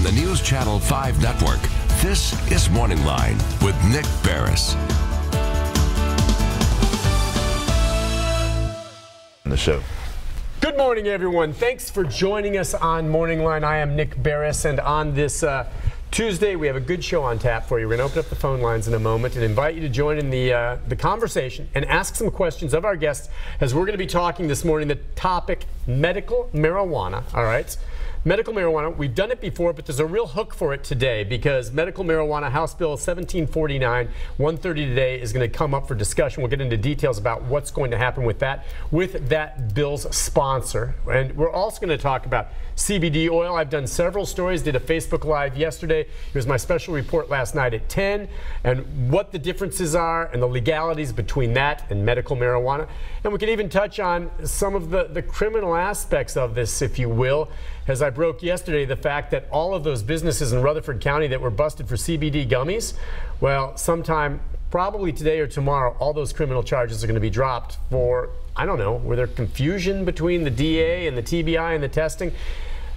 the News Channel 5 network, this is MorningLine with Nick Barris. The show. Good morning, everyone. Thanks for joining us on MorningLine. I am Nick Barris, and on this Tuesday, we have a good show on tap for you. We're going to open up the phone lines in a moment and invite you to join in the conversation and ask some questions of our guests, as we're going to be talking this morning the topic medical marijuana. All right. Medical marijuana, we've done it before, but there's a real hook for it today because medical marijuana, House Bill 1749, 130 today, is going to come up for discussion. We'll get into details about what's going to happen with that bill's sponsor. And we're also going to talk about CBD oil. I've done several stories, did a Facebook Live yesterday. It was my special report last night at 10, and what the differences are and the legalities between that and medical marijuana. And we can even touch on some of the criminal aspects of this, if you will, as I broke yesterday the fact that all of those businesses in Rutherford County that were busted for CBD gummies, well, sometime probably today or tomorrow, all those criminal charges are going to be dropped for, I don't know, were there confusion between the DA and the TBI and the testing?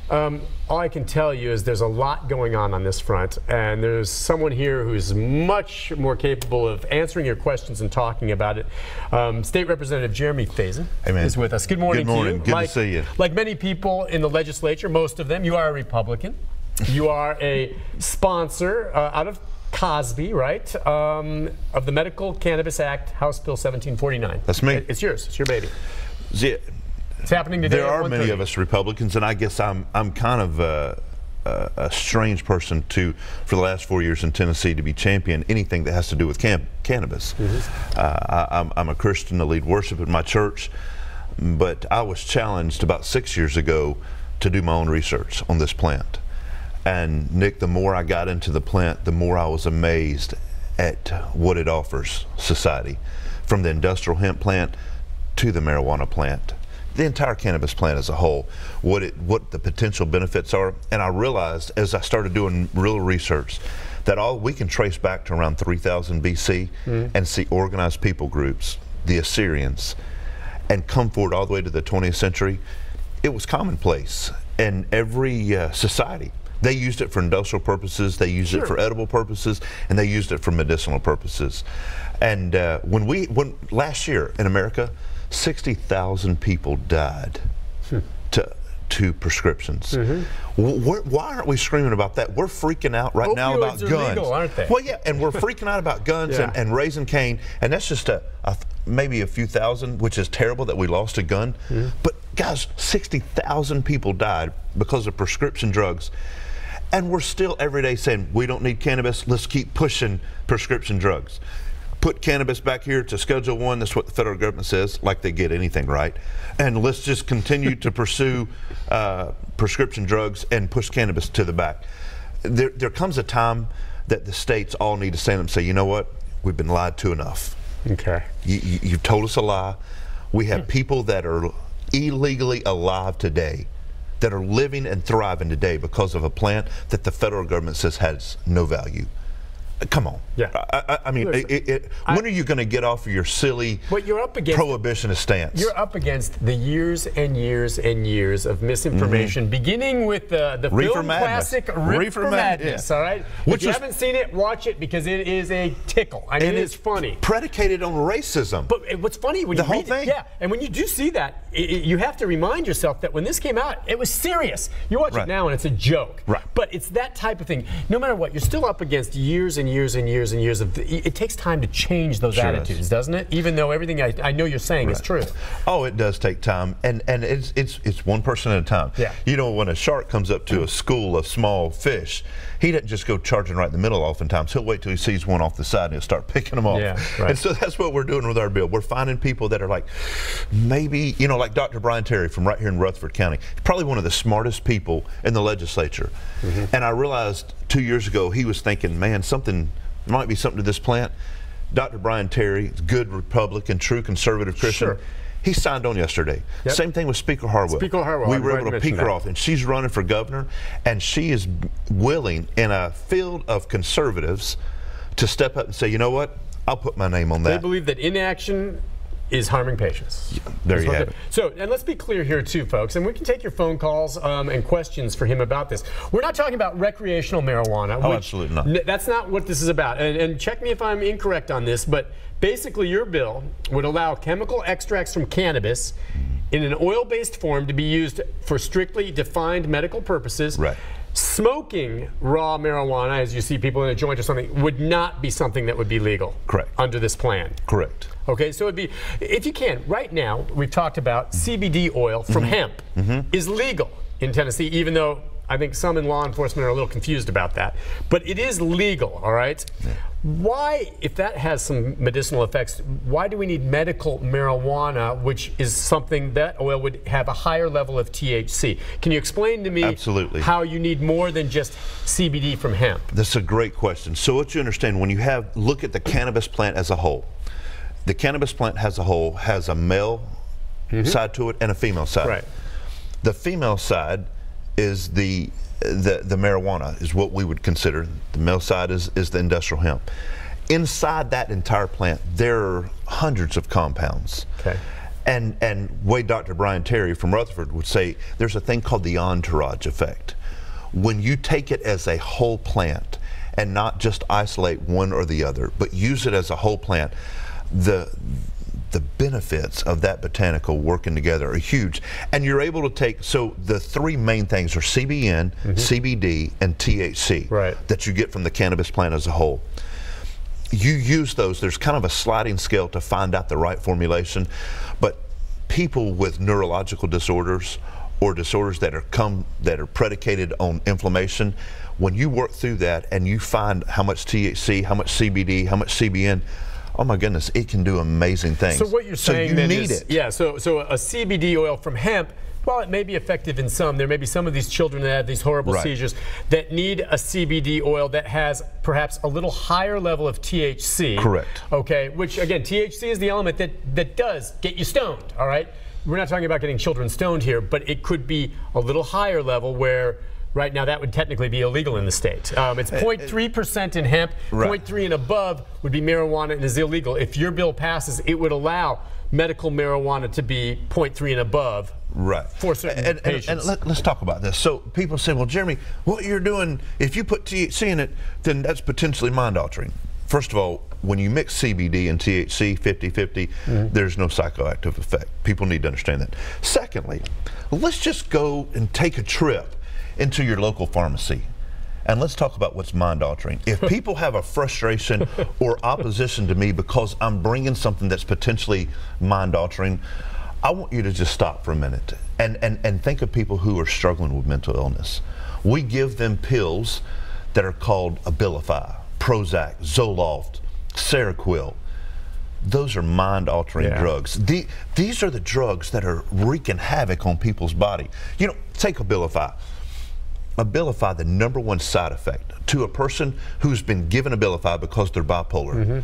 All I can tell you is there's a lot going on this front, and there's someone here who's much more capable of answering your questions and talking about it. State Representative Jeremy Faison is with us. Good morning. Good morning. To you. Good to see you. Like many people in the legislature, most of them, you are a Republican. You are a sponsor out of Cosby, right, of the Medical Cannabis Act, House Bill 1749. That's me. It's yours. It's your baby. Yeah. It's happening today. There are many of us Republicans, and I guess I'm kind of a strange person for the last 4 years in Tennessee to be championing anything that has to do with cannabis. Mm-hmm. I'm a Christian to lead worship in my church, but I was challenged about 6 years ago to do my own research on this plant. And Nick, the more I got into the plant, the more I was amazed at what it offers society, from the industrial hemp plant to the marijuana plant. The entire cannabis plant as a whole, what the potential benefits are. And I realized as I started doing real research that all we can trace back to around 3000 BC and see organized people groups, the Assyrians, and come forward all the way to the 20th century. It was commonplace in every society. They used it for industrial purposes, they used it for edible purposes, and they used it for medicinal purposes. And when last year in America, 60,000 people died to prescriptions. Why aren't we screaming about that? We're freaking out right now about guns. Opioids are legal, aren't they? Well, yeah, and we're freaking out about guns and raising Cain, and that's just maybe a few thousand, which is terrible that we lost a gun. But guys, 60,000 people died because of prescription drugs. And we're still every day saying, we don't need cannabis, let's keep pushing prescription drugs. Put cannabis back here to Schedule 1, that's what the federal government says, like they get anything right. And let's just continue to pursue prescription drugs and push cannabis to the back. There comes a time that the states all need to stand up and say, you know what, we've been lied to enough. Okay. You've told us a lie. We have people that are illegally alive today, that are living and thriving today because of a plant that the federal government says has no value. Come on. Yeah. I mean, when are you going to get off of your silly prohibitionist stance? You're up against the years and years and years of misinformation, beginning with the film classic Reefer Madness, all right? If you haven't seen it, watch it because it is a tickle. I mean, it's funny. Predicated on racism. But what's funny, when you read it, and when you do see that, you have to remind yourself that when this came out, it was serious. You watch it now and it's a joke. Right. But it's that type of thing. No matter what, you're still up against years and years and years and years of it takes time to change those attitudes, doesn't it? Even though everything I know you're saying is true. Oh, it does take time, and it's one person at a time. Yeah. You know, when a shark comes up to a school of small fish, he doesn't just go charging right in the middle. Oftentimes, he'll wait till he sees one off the side and he'll start picking them off. Yeah, right. And so that's what we're doing with our bill. We're finding people that are like, maybe, you know, like Dr. Brian Terry from right here in Rutherford County, probably one of the smartest people in the legislature. And I realized 2 years ago he was thinking, man, there might be something to this plant. Dr. Brian Terry, good Republican, true conservative Christian. He signed on yesterday. Same thing with Speaker Harwell. We were able to peek her off, and she's running for governor, and she is willing in a field of conservatives to step up and say, you know what, I'll put my name on that. They believe that inaction is harming patients. There you have it. So, and let's be clear here too, folks, and we can take your phone calls and questions for him about this. We're not talking about recreational marijuana. Oh, absolutely not. That's not what this is about. And check me if I'm incorrect on this, but basically your bill would allow chemical extracts from cannabis in an oil-based form to be used for strictly defined medical purposes. Right. Smoking raw marijuana, as you see people in a joint or something, would not be something that would be legal. Correct. Under this plan. Correct. Okay, so it'd be, if you can, right now, we've talked about CBD oil from hemp is legal in Tennessee, even though I think some in law enforcement are a little confused about that. But it is legal, all right? Yeah. Why, if that has some medicinal effects, why do we need medical marijuana, which is something that oil would have a higher level of THC? Can you explain to me how you need more than just CBD from hemp? That's a great question. So what you understand, when you look at the cannabis plant as a whole, the cannabis plant as a whole has a male side to it and a female side. Right. The female side is the marijuana, is what we would consider. The male side is the industrial hemp. Inside that entire plant, there are hundreds of compounds. Okay. And way Dr. Brian Terry from Rutherford would say there's a thing called the entourage effect. When you take it as a whole plant and not just isolate one or the other, but use it as a whole plant, the benefits of that botanical working together are huge. And you're able to take, so the three main things are CBN, CBD, and THC that you get from the cannabis plant as a whole. You use those, there's kind of a sliding scale to find out the right formulation, but people with neurological disorders or disorders that are predicated on inflammation, when you work through that and you find how much THC, how much CBD, how much CBN, oh my goodness, it can do amazing things. So what you're saying then is, yeah, so a CBD oil from hemp, while it may be effective in some, there may be some of these children that have these horrible seizures that need a CBD oil that has perhaps a little higher level of THC. Correct. Okay, which again, THC is the element that does get you stoned, all right? We're not talking about getting children stoned here, but it could be a little higher level where right now that would technically be illegal in the state. It's 0.3% in hemp, 0.3 and above would be marijuana and is illegal. If your bill passes, it would allow medical marijuana to be 0.3 and above for certain patients. And let's talk about this. So people say, well, Jeremy, what you're doing, if you put THC in it, then that's potentially mind altering. First of all, when you mix CBD and THC 50-50, there's no psychoactive effect. People need to understand that. Secondly, let's just go and take a trip into your local pharmacy and let's talk about what's mind altering. If people have a frustration or opposition to me because I'm bringing something that's potentially mind altering, I want you to just stop for a minute and think of people who are struggling with mental illness. We give them pills that are called Abilify, Prozac, Zoloft, Seroquel. Those are mind-altering drugs. These are the drugs that are wreaking havoc on people's body. You know, take Abilify. Abilify, the #1 side effect to a person who's been given Abilify because they're bipolar.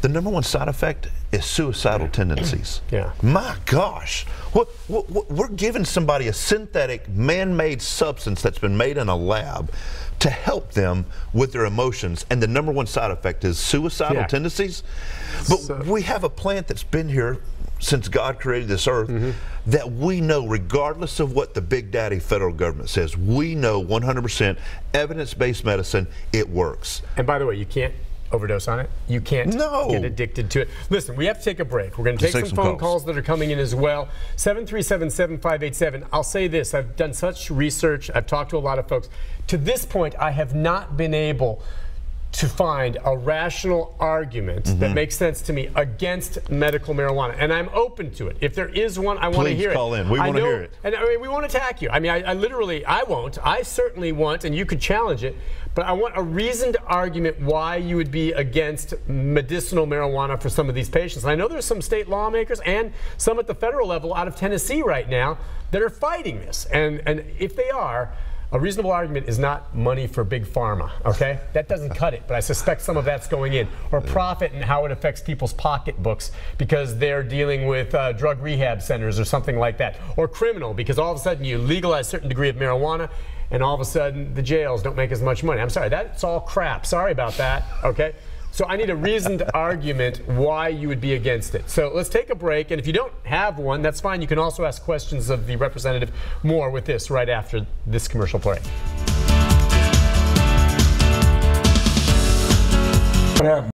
The #1 side effect is suicidal tendencies. My gosh, we're giving somebody a synthetic, man-made substance that's been made in a lab to help them with their emotions, and the #1 side effect is suicidal tendencies. But we have a plant that's been here since God created this earth that we know, regardless of what the big daddy federal government says, we know 100% evidence-based medicine, it works. And by the way, you can't overdose on it. You can't get addicted to it. Listen, we have to take a break. We're going to take some phone calls that are coming in as well. 737-7587. I'll say this. I've done such research. I've talked to a lot of folks. To this point, I have not been able to find a rational argument that makes sense to me against medical marijuana. And I'm open to it. If there is one, I want to hear it. Please call in. We want to hear it. And I mean, we won't attack you. I mean, I won't. I certainly won't, and you could challenge it. But I want a reasoned argument why you would be against medicinal marijuana for some of these patients. And I know there's some state lawmakers and some at the federal level out of Tennessee right now that are fighting this. And if they are, a reasonable argument is not money for big pharma, okay? That doesn't cut it, but I suspect some of that's going in. Or profit and how it affects people's pocketbooks because they're dealing with drug rehab centers or something like that. Or criminal, because all of a sudden you legalize a certain degree of marijuana and all of a sudden the jails don't make as much money. I'm sorry, that's all crap. Sorry about that, okay? So I need a reasoned argument why you would be against it. So let's take a break, and if you don't have one, that's fine. You can also ask questions of the representative more with this right after this commercial break.